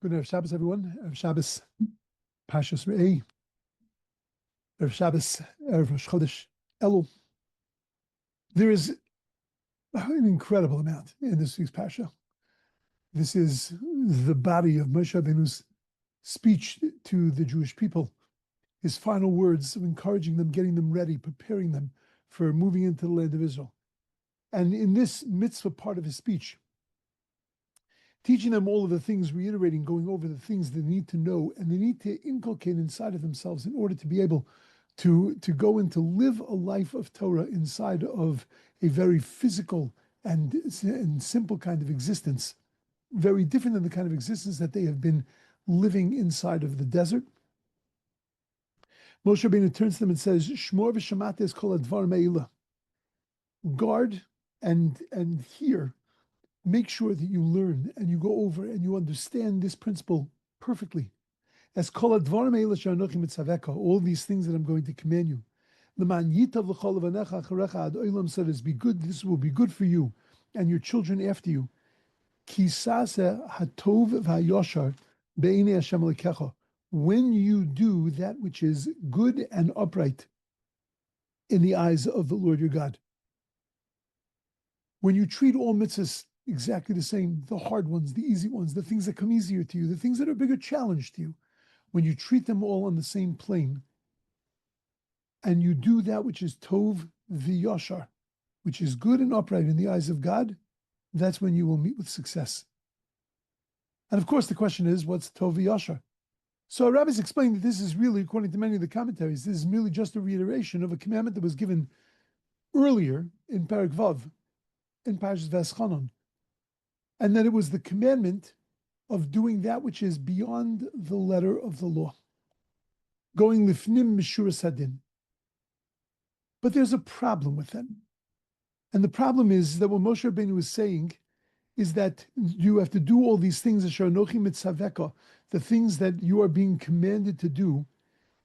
Good Erev Shabbos, everyone. Erev Shabbos, Parshas Re'eh. Erev Shabbos, Erev Rosh Chodesh Elul. There is an incredible amount in this week's Parsha. This is the body of Moshe Rabbeinu's speech to the Jewish people, his final words of encouraging them, getting them ready, preparing them for moving into the land of Israel. And in this mitzvah part of his speech, teaching them all of the things, reiterating, going over the things they need to know, and they need to inculcate inside of themselves in order to be able to go and to live a life of Torah inside of a very physical and simple kind of existence, very different than the kind of existence that they have been living inside of the desert. Moshe Rabbeinu turns to them and says, Shmor v'shamata is called advar me'ila. Guard and hear. Make sure that you learn and you go over and you understand this principle perfectly. As all these things that I'm going to command you. So this be good, this will be good for you and your children after you. When you do that which is good and upright in the eyes of the Lord your God. When you treat all mitzvahs exactly the same, the hard ones, the easy ones, the things that come easier to you, the things that are a bigger challenge to you, when you treat them all on the same plane, and you do that which is tov v'yashar, which is good and upright in the eyes of God, that's when you will meet with success. And of course, the question is, what's tov v'yashar? So our rabbis explained that this is really, according to many of the commentaries, this is merely just a reiteration of a commandment that was given earlier in Perek Vav, in Parshas Veschanon, and that it was the commandment of doing that which is beyond the letter of the law, going lifnim mishuras hadin. But there's a problem with that, and the problem is that what Moshe Rabbeinu is saying is that you have to do all these things, asher anochi mitzaveka, the things that you are being commanded to do,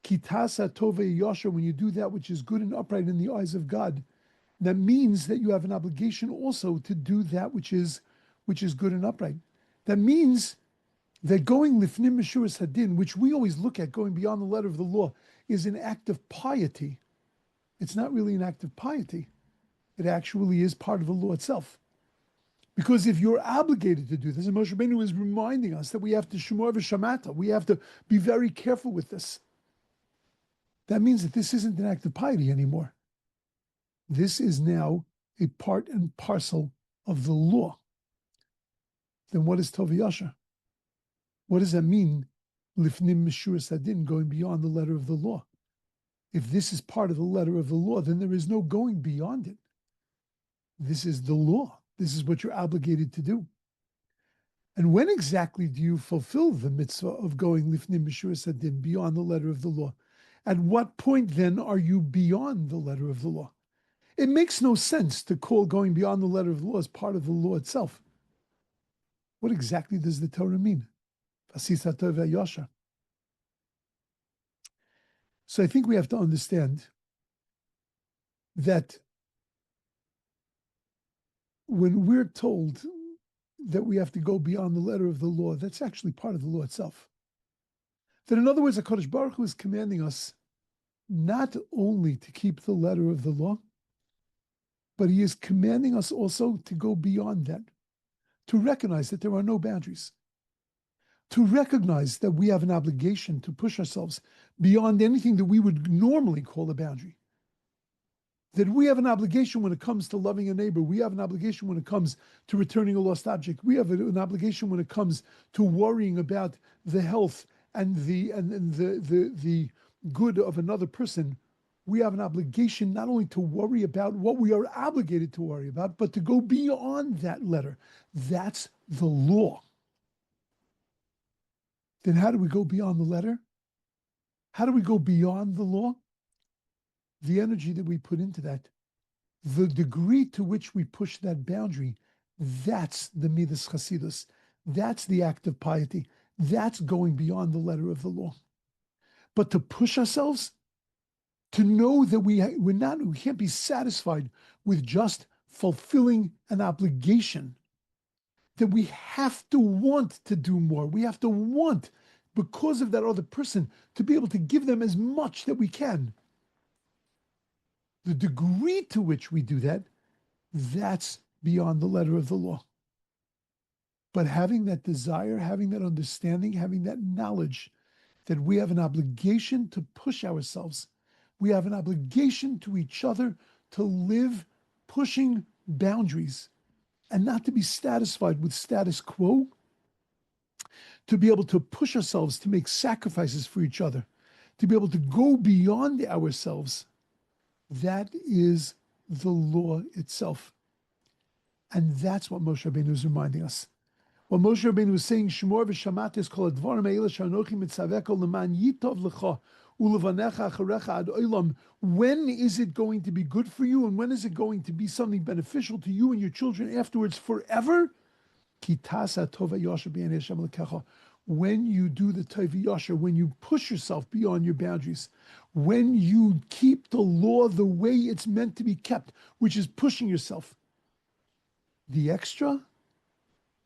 kitasa tove yasher, when you do that which is good and upright in the eyes of God. That means that you have an obligation also to do that which is good and upright. That means that going lifnim mishuras hadin, which we always look at, going beyond the letter of the law, is an act of piety. It's not really an act of piety. It actually is part of the law itself. Because if you're obligated to do this, and Moshe Rabbeinu is reminding us that we have to shmor v'shamata, we have to be very careful with this. That means that this isn't an act of piety anymore. This is now a part and parcel of the law. Then what is tov v'yashar? What does that mean? Lifnim mishuras hadin, going beyond the letter of the law. If this is part of the letter of the law, then there is no going beyond it. This is the law. This is what you're obligated to do. And when exactly do you fulfill the mitzvah of going lifnim mishuras hadin, beyond the letter of the law? At what point then are you beyond the letter of the law? It makes no sense to call going beyond the letter of the law as part of the law itself. What exactly does the Torah mean? So I think we have to understand that when we're told that we have to go beyond the letter of the law, that's actually part of the law itself. That in other words, HaKadosh Baruch Hu is commanding us not only to keep the letter of the law, but he is commanding us also to go beyond that, to recognize that there are no boundaries, to recognize that we have an obligation to push ourselves beyond anything that we would normally call a boundary. That we have an obligation when it comes to loving a neighbor. We have an obligation when it comes to returning a lost object. We have an obligation when it comes to worrying about the health and the good of another person. We have an obligation not only to worry about what we are obligated to worry about, but to go beyond that letter. That's the law. Then how do we go beyond the letter? How do we go beyond the law? The energy that we put into that, the degree to which we push that boundary, that's the midas chasidus. That's the act of piety. That's going beyond the letter of the law. But to push ourselves, to know that we can't be satisfied with just fulfilling an obligation. that we have to want to do more. We have to want, because of that other person, to be able to give them as much that we can. The degree to which we do that, that's beyond the letter of the law. But having that desire, having that understanding, having that knowledge that we have an obligation to push ourselves, we have an obligation to each other to live pushing boundaries and not to be satisfied with status quo, to be able to push ourselves to make sacrifices for each other, to be able to go beyond ourselves. That is the law itself. And that's what Moshe Rabbeinu is reminding us. What Moshe Rabbeinu was saying, Shemor v'shamat is kol advarim ha'ela shanochi mitzaveka l'man yitov lecha ulevanecha acharecha ad olam. When is it going to be good for you, and when is it going to be something beneficial to you and your children afterwards forever? Ki tasa tova yasher b'nei Hashem lekecha. When you do the tova yasher, when you push yourself beyond your boundaries, when you keep the law the way it's meant to be kept, which is pushing yourself. The extra,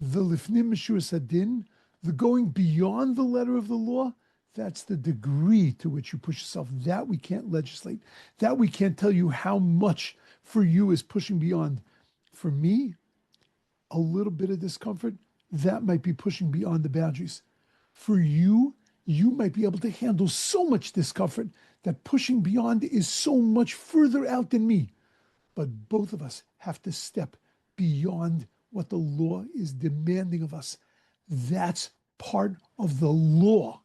the lifnim meshuras hadin, the going beyond the letter of the law, that's the degree to which you push yourself. That we can't legislate. That we can't tell you how much for you is pushing beyond. For me, a little bit of discomfort, that might be pushing beyond the boundaries. For you, you might be able to handle so much discomfort that pushing beyond is so much further out than me. But both of us have to step beyond what the law is demanding of us. That's part of the law.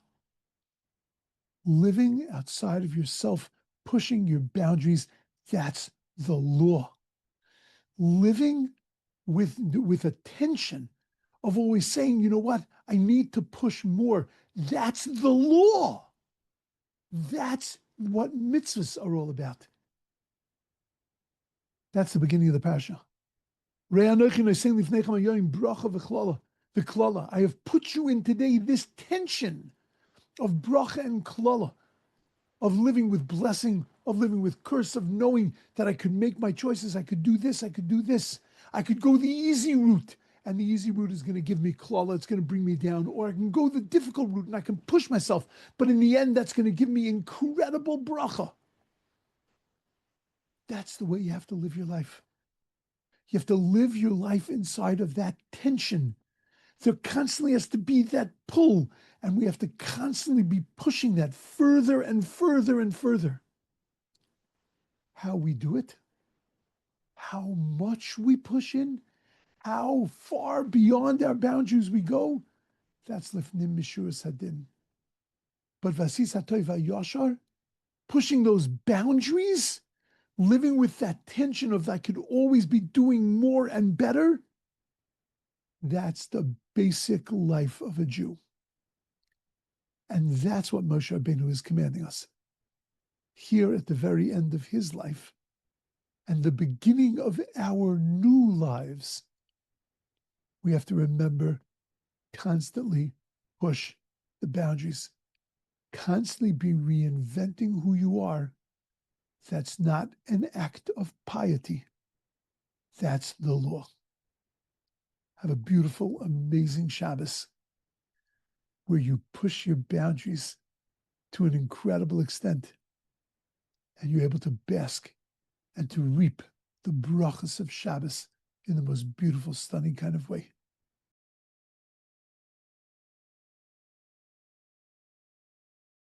Living outside of yourself, pushing your boundaries, that's the law. Living with a tension of always saying, you know what, I need to push more. That's the law. That's what mitzvahs are all about. That's the beginning of the Parsha. I have put you in today this tension of bracha and klala, of living with blessing, of living with curse, of knowing that I could make my choices, I could do this, I could do this. I could go the easy route, and the easy route is going to give me klala, it's going to bring me down, or I can go the difficult route and I can push myself, but in the end, that's going to give me incredible bracha. That's the way you have to live your life. You have to live your life inside of that tension. There constantly has to be that pull, and we have to constantly be pushing that further and further and further. How we do it, how much we push in, how far beyond our boundaries we go, that's lifnim meshuras hadin. But vasis hatoy vayashar, pushing those boundaries, living with that tension of I could always be doing more and better, that's the basic life of a Jew. And that's what Moshe Rabbeinu is commanding us. Here at the very end of his life, and the beginning of our new lives, we have to remember, constantly push the boundaries, constantly be reinventing who you are. That's not an act of piety. That's the law. Have a beautiful, amazing Shabbos where you push your boundaries to an incredible extent and you're able to bask and to reap the brachas of Shabbos in the most beautiful, stunning kind of way.